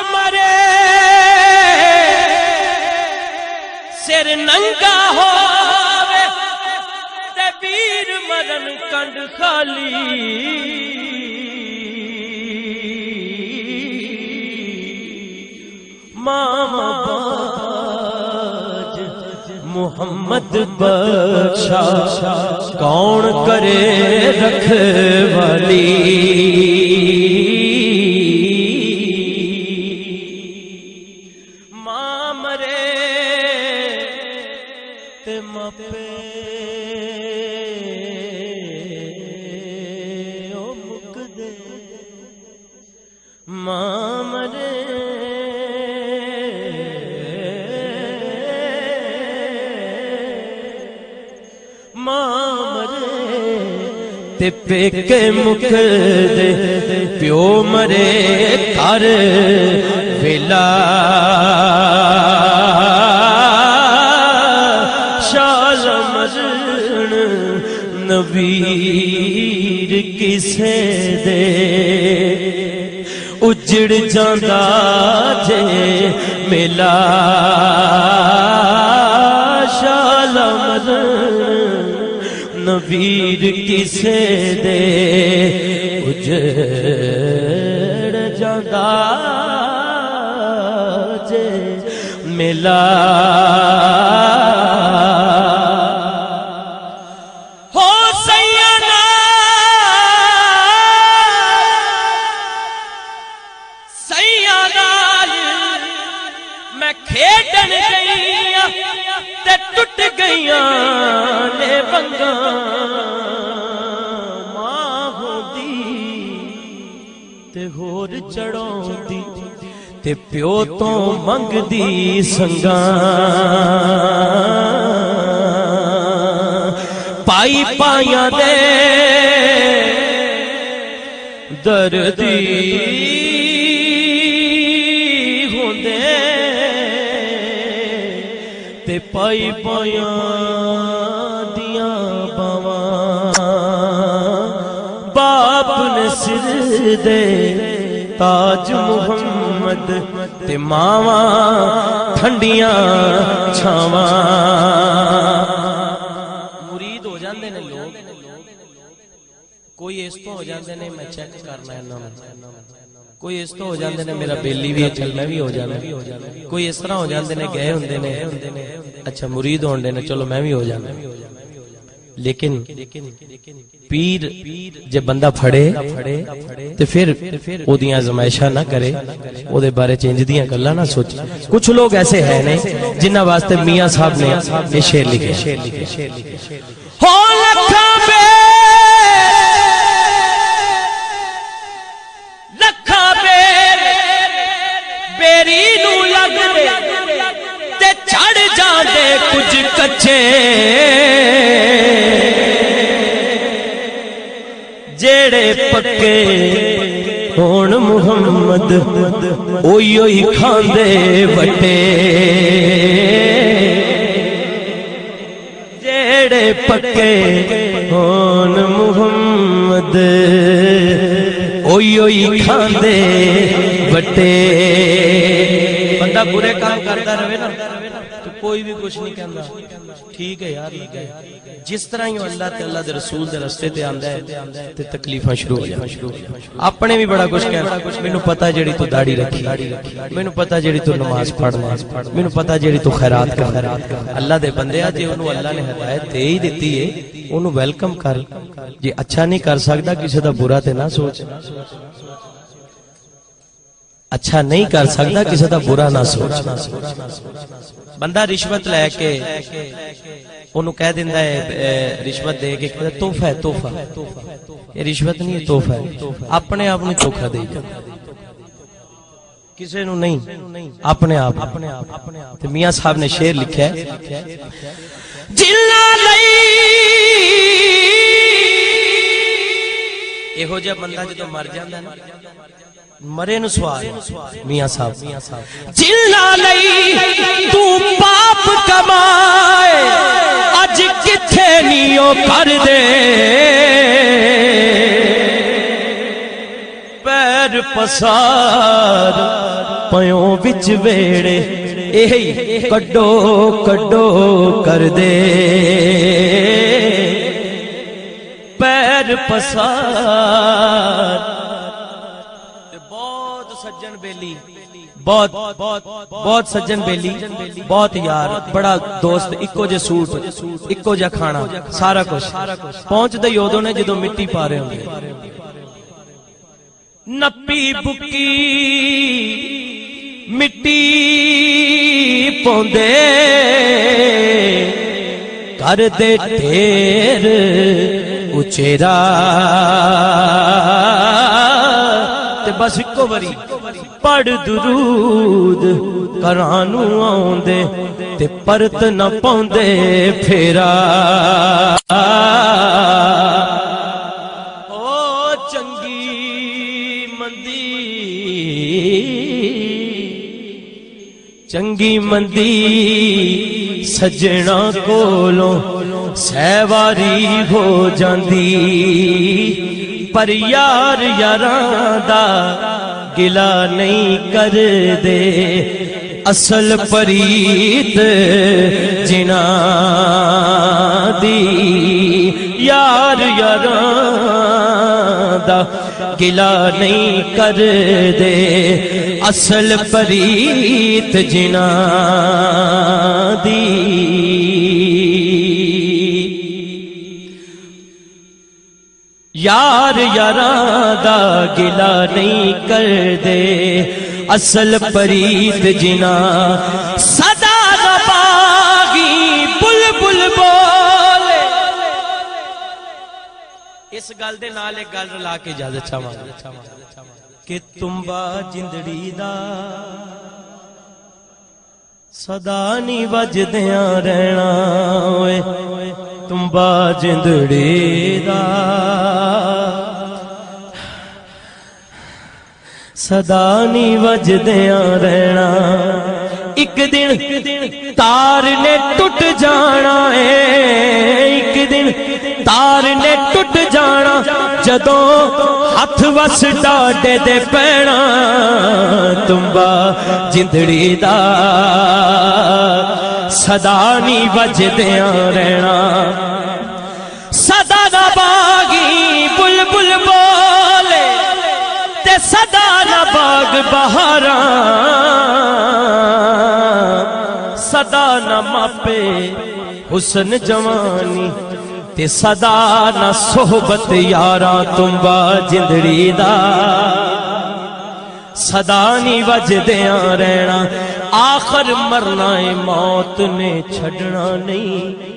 مرے سر ننگا ہووے تے ویر مرن کنڈ خالی ماما باج محمد بخشا کون کرے رکھوالی ماں مرے تے ماپے او مک دے ماں مرے تے پیکے مک دے پیو مرے کر ویلا شال مرن نویر کسے دے اجڑ جاندا جے میلا شال مرن نویر کسے دے اجڑ جاندا جے ملا ہو سینا میں کھیڈن گئیاں تے ٹٹ گئیاں نے بنگا ماں ہوندی تے ہور چڑھاؤندی تے پیو تو منگدی سنگاں پائی پائیاں دے دردی ہوندے تے پائی پائیاں دیاں باواں باپ نے سر دے تاج محمد تے ماواں ٹھنڈیاں چھاواں مرید ہو جاندے نے لوگ کوئی اس تو ہو جاندے نے میں چیک کرنا ہے انہاں کوئی اس تو ہو جاندے نے میرا بیلی بھی ہے چل میں بھی ہو جانا کوئی اس طرح ہو جاندے نے گئے ہوندے نے اچھا مرید ہوندے نے چلو میں بھی ہو جانا لیکن پیر جب بندہ پھڑے تے پھر او دیاں زمائشاں نہ کرے او دے بارے چینج دیاں گلاں نہ سوچے کچھ لوگ ایسے ہیں نے جنہاں واسطے میاں صاحب نے یہ شعر لکھے ہو لکھاں بے بیری نو لگ دے تے چڑھ جاندے کچھ کچھے جیڑے پکے ہون محمد اوئی اوئی کھاندے وٹے جیڑے پکے ہون محمد اوئی اوئی کھاندے وٹے بندہ برے کام کرتا رہے نا تو کوئی بھی کچھ نہیں کہندا ٹھیک ہے یار جس طرح ہی اللہ تے اللہ دے رسول دے رستے تے آندا ہے تے تکلیفاں شروع ہو جاندی اپنے بھی بڑا کچھ کہنا مینوں پتہ جیڑی تو داڑھی رکھی مینوں پتہ جیڑی تو نماز پڑھنا مینوں پتہ جیڑی تو خیرات کرنا اللہ دے بندے جے اونوں اللہ نے ہدایت دے ہی دتی ہے اونوں ویلکم کر جے اچھا نہیں کر سکدا کسی دا برا تے نہ سوچ اچھا نہیں کر سکتا کسی دا برا نہ سوچ بندہ رشوت لے کے انہوں کہہ دیندا ہے رشوت دے کے تحفہ ہے تحفہ یہ رشوت نہیں ہے تحفہ ہے اپنے آپ نے دھوکا دے کسی نو نہیں اپنے آپ تے میاں صاحب نے شعر لکھا ہے جلا لئی یہو جہا بندہ جدوں مر جاندا نا مرے نو سوال میاں صاحب جلا لئی تو پاپ کمائے اج کتھے نیو کر دے پیر پسار پیوں وچ ویڑے اہی کڈو کڈو کر دے پیر پسار بہت سجن بیلی بہت سجن بیلی بہت یار بڑا دوست اکو جے سوٹ اکو جے کھانا سارا کچھ پہنچ دے یودوں نے جدو مٹی پا رہے ہوں گے نپی بکی مٹی پوندے کر دے ٹھیر اچیرا تے بس اکو بری پڑھ درود کرانو آؤندے تے پرت نہ پوندے پھیرا او چنگی مندی سجنا کولوں سیواری ہو جاندی پر یار یاراں دا گلا نہیں کر دے اصل پریت جنا دی یار یاراں دا گلا نہیں کر دے اصل پریت جنا دی یار یاراں دا گلا نہیں کر دے اصل پریت جنا صدا باغی بلبل بولے اس گل دے نال ایک گل رلا کے اجازت چاہواں کہ تمبا جندڑی دا صدا نہیں وجدیاں رہنا اوئے تمبا جندڑی دا صدا نہیں وجدیاں رہنا ایک دن تار نے ٹوٹ جانا ہے ایک دن تار نے ٹوٹ جانا جدوں ہاتھ وس ڈاڈے دے پینا تمبا جندڑی دا صدا نہیں وجدیاں رہنا صدا نہ باغی بلبل بولے تے صدا نہ باغ بہاراں صدا نہ ماپے حسن جوانی تے صدا نہ صحبت یاراں تمبا جندڑی دا صدا نہیں وجدیاں رہنا آخر مرنا ہے موت نے چھڑنا نہیں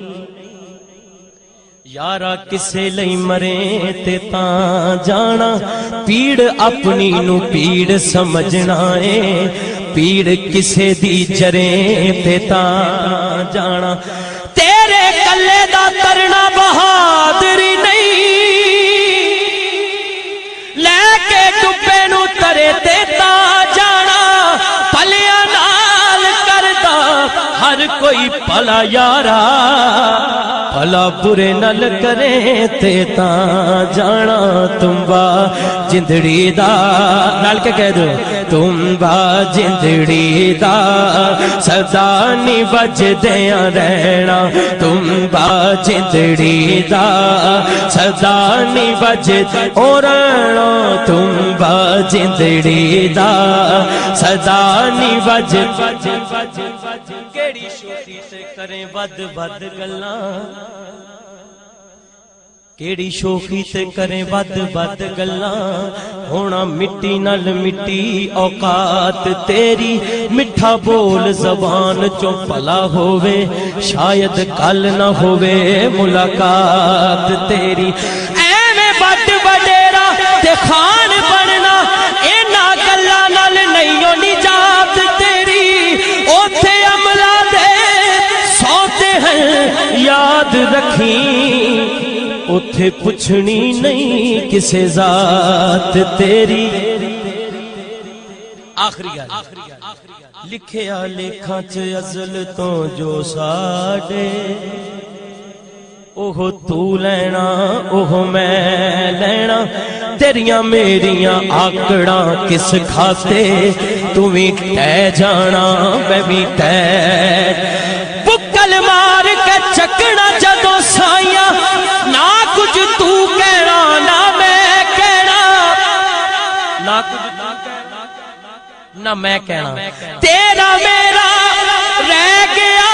یارا کسے لئی مرے تے تاں جانا پیڑ اپنی نو پیڑ سمجھنا ہے پیڑ کسے دی جرے تے تاں جانا تیرے کلے دا ترنا بہادری نہیں لے کے ڈبے نو ترے تے تاں جانا پلیاں نال کردا ہر کوئی پلا یارا بھلا برے نل کرے تے تاں جانا تمبا جندڑی دا نال کے کہہ دو تمبا جندڑی دا صدا نہیں وجدیاں رہنا تمبا جندڑی دا صدا نہیں وجدیاں رہنا تمبا جندڑی دا صدا نہیں وجدیاں کیڑی شوخی سے کریں ود ود گلاں کیڑی شوخی تے کریں ود ود گلاں ہونا مٹی نل مٹی اوقات تیری مٹھا بول زبان چوں پلا ہووے شاید کل نہ ہووے ملاقات تیری ایویں بڑ وڈیرا تے خان بننا اینا گلاں نال نہیں ہو نجات تیری اوتھے عملہ دے سوتے ہیں یاد رکھیں اتھے پچھنی نہیں کسے ذات تیری آخری گل لکھے آلیکھاں چ ازل تو جو ساڑے اوہ تو لینا اوہ میں لینا تیریاں میریاں آکڑاں کس کھاتے تو بھی ٹہ جانا میں بھی ٹہ بکل مار کے چکنا جدو سائیاں نہ کچھ تو کہنا نہ میں کہنا نہ کچھ نہ میں کہنا تیرا میرا رہ گیا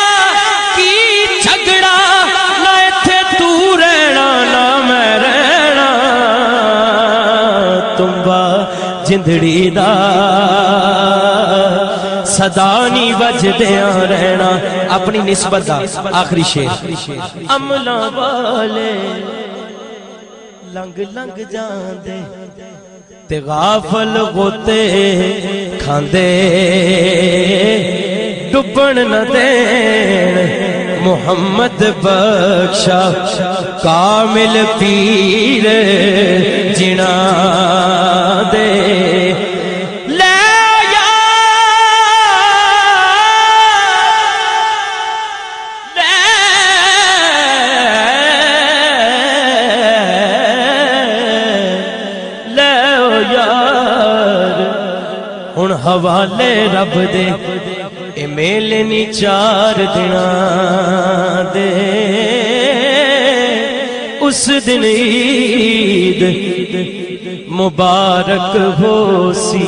کی جھگڑا نہ ایتھے تو رہنا نہ میں رہنا تمبا جندڑی دا صدا نہیں وجدیاں رہنا اپنی نسبت دا آخری شعر عملہ والے لنگ لنگ جاندے تے غافل غوتے کھاندے ڈبن نہ دین محمد بخشا کامل پیر جنا دے حوالے رب دے اے میلے نی 4 دناں دے اس دن عید مبارک ہو سی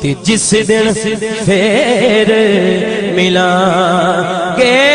تے جس دن پھر ملان گے